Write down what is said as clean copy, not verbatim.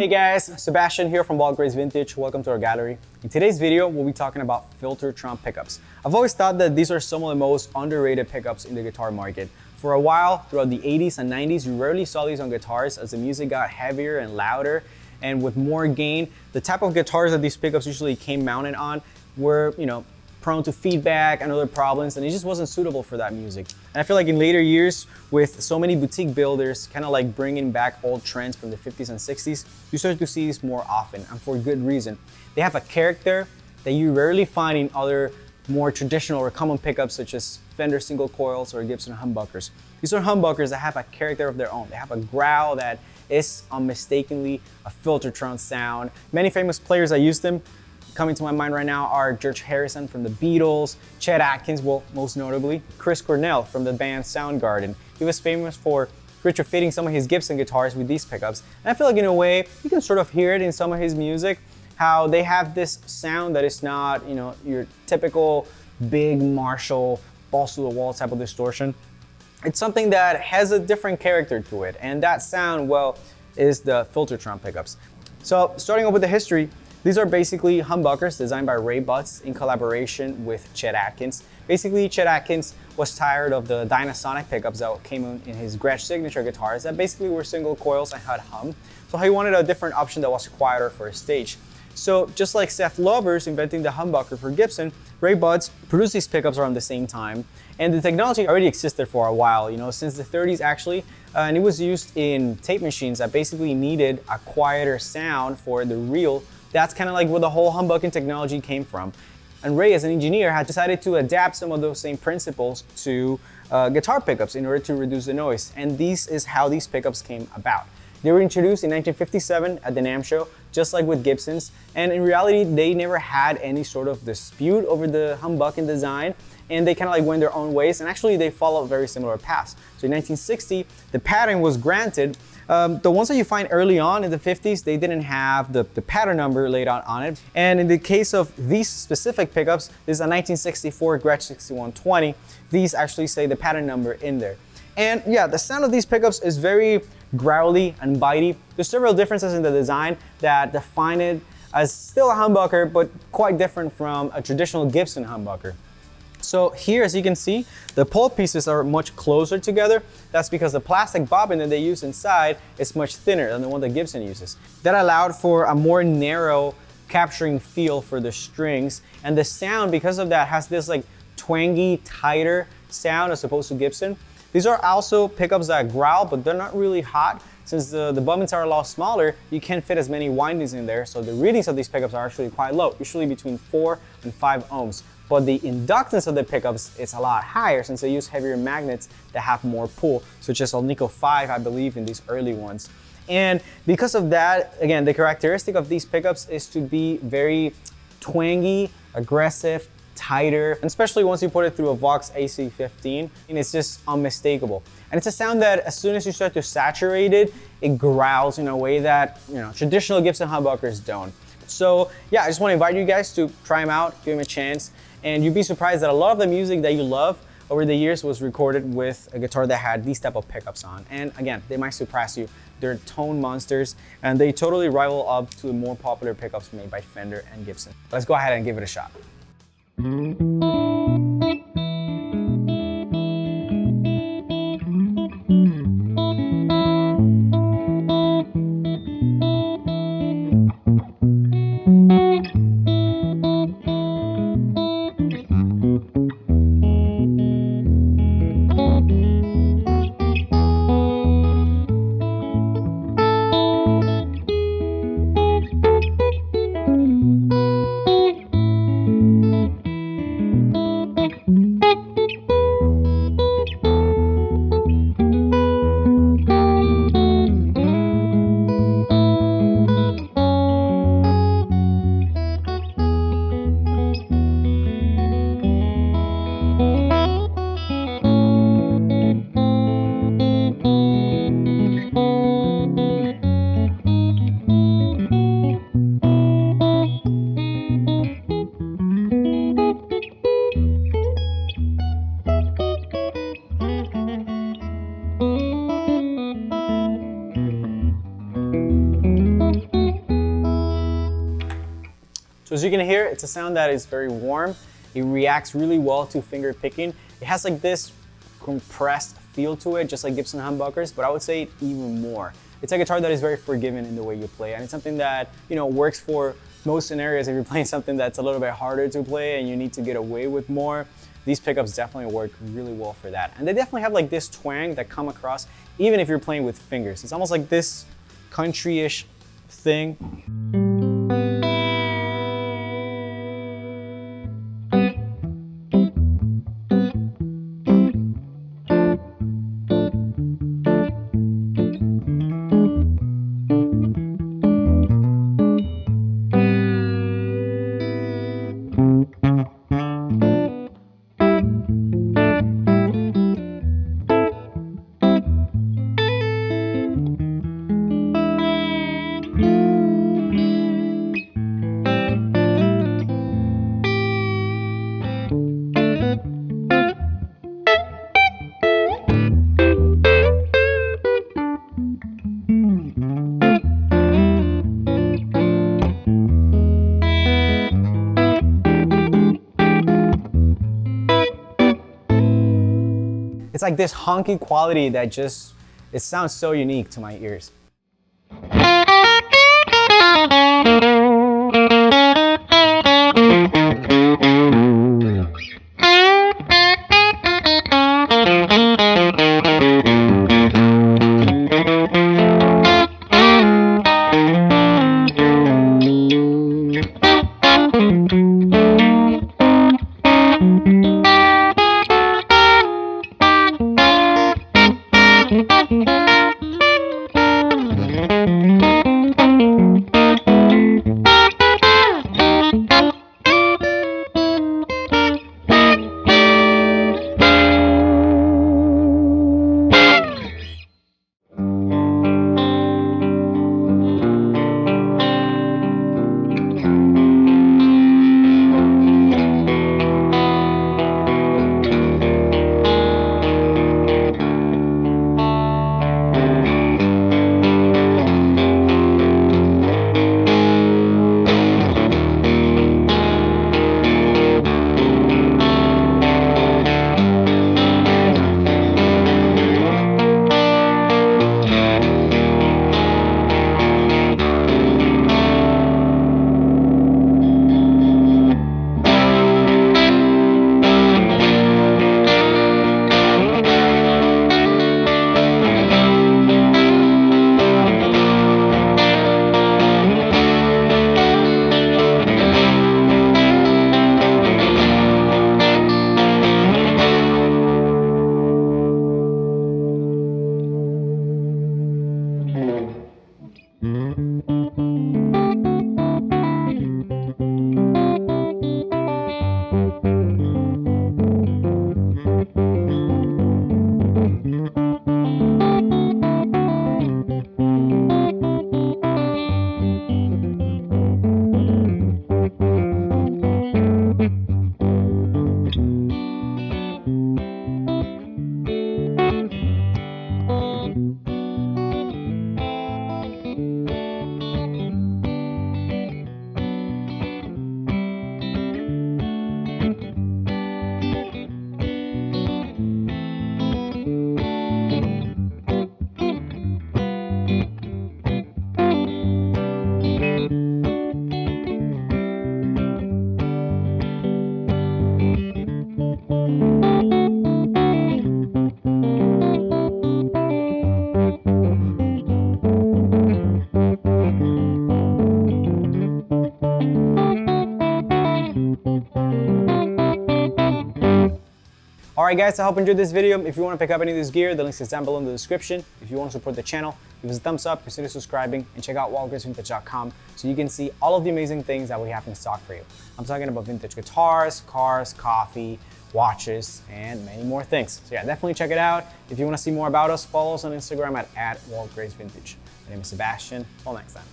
Hey guys, Sebastian here from Vintage. Welcome to our gallery. In today's video, we'll be talking about Filtertron pickups. I've always thought that these are some of the most underrated pickups in the guitar market. For a while, throughout the 80s and 90s, you rarely saw these on guitars as the music got heavier and louder and with more gain. The type of guitars that these pickups usually came mounted on were, prone to feedback and other problems, and it just wasn't suitable for that music. And I feel like in later years, with so many boutique builders kind of like bringing back old trends from the 50s and 60s, you start to see these more often, and for good reason. They have a character that you rarely find in other more traditional or common pickups such as Fender single coils or Gibson humbuckers. These are humbuckers that have a character of their own. They have a growl that is unmistakably a Filtertron sound. Many famous players that use them coming to my mind right now are George Harrison from the Beatles, Chet Atkins, well, most notably, Chris Cornell from the band Soundgarden. He was famous for retrofitting some of his Gibson guitars with these pickups. And I feel like in a way, you can sort of hear it in some of his music, how they have this sound that is not, your typical big Marshall, balls to the wall type of distortion. It's something that has a different character to it. And that sound, well, is the Filtertron pickups. So starting off with the history, these are basically humbuckers designed by Ray Butts in collaboration with Chet Atkins. Basically, Chet Atkins was tired of the Dynasonic pickups that came in his Gretsch signature guitars that basically were single coils and had hum. So he wanted a different option that was quieter for his stage. So just like Seth Lovers inventing the humbucker for Gibson, Ray Butts produced these pickups around the same time. And the technology already existed for a while, since the 30s actually. And it was used in tape machines that basically needed a quieter sound for the reel. That's kind of like where the whole humbucking technology came from. And Ray, as an engineer, had decided to adapt some of those same principles to guitar pickups in order to reduce the noise. And this is how these pickups came about. They were introduced in 1957 at the NAMM show, just like with Gibsons. And in reality, they never had any sort of dispute over the humbucking design. And they kind of like went their own ways. And actually, they followed very similar paths. So in 1960, the patent was granted. The ones that you find early on in the 50s, they didn't have the pattern number laid out on it. And in the case of these specific pickups, this is a 1964 Gretsch 6120. These actually say the pattern number in there. And yeah, the sound of these pickups is very growly and bitey. There's several differences in the design that define it as still a humbucker, but quite different from a traditional Gibson humbucker. So here, as you can see, the pole pieces are much closer together. That's because the plastic bobbin that they use inside is much thinner than the one that Gibson uses. That allowed for a more narrow capturing feel for the strings. And the sound, because of that, has this like twangy, tighter sound as opposed to Gibson. These are also pickups that growl, but they're not really hot. Since the bobbins are a lot smaller, you can't fit as many windings in there. So the readings of these pickups are actually quite low, usually between 4 and 5 ohms. But the inductance of the pickups is a lot higher since they use heavier magnets that have more pull, such as Alnico 5, I believe, in these early ones. And because of that, again, the characteristic of these pickups is to be very twangy, aggressive, tighter, and especially once you put it through a Vox AC15, and it's just unmistakable. And it's a sound that as soon as you start to saturate it, it growls in a way that traditional Gibson humbuckers don't. So yeah, I just want to invite you guys to try them out, give them a chance, and you'd be surprised that a lot of the music that you love over the years was recorded with a guitar that had these type of pickups on. And again, they might surprise you. They're tone monsters, and they totally rival up to the more popular pickups made by Fender and Gibson. Let's go ahead and give it a shot. So as you can hear, it's a sound that is very warm. It reacts really well to finger picking. It has like this compressed feel to it, just like Gibson humbuckers, but I would say even more. It's a guitar that is very forgiving in the way you play, and it's something that, you know, works for most scenarios. If you're playing something that's a little bit harder to play and you need to get away with more, these pickups definitely work really well for that. And they definitely have like this twang that come across even if you're playing with fingers. It's almost like this country-ish thing. It's like this honky quality that just, it sounds so unique to my ears. Alright guys, I hope you enjoyed this video. If you want to pick up any of this gear, the links is down below in the description. If you want to support the channel, give us a thumbs up, consider subscribing, and check out wildgracevintage.com so you can see all of the amazing things that we have in stock for you. I'm talking about vintage guitars, cars, coffee, watches, and many more things. So yeah, definitely check it out. If you want to see more about us, follow us on Instagram at @wildgracevintage. My name is Sebastian. Till next time.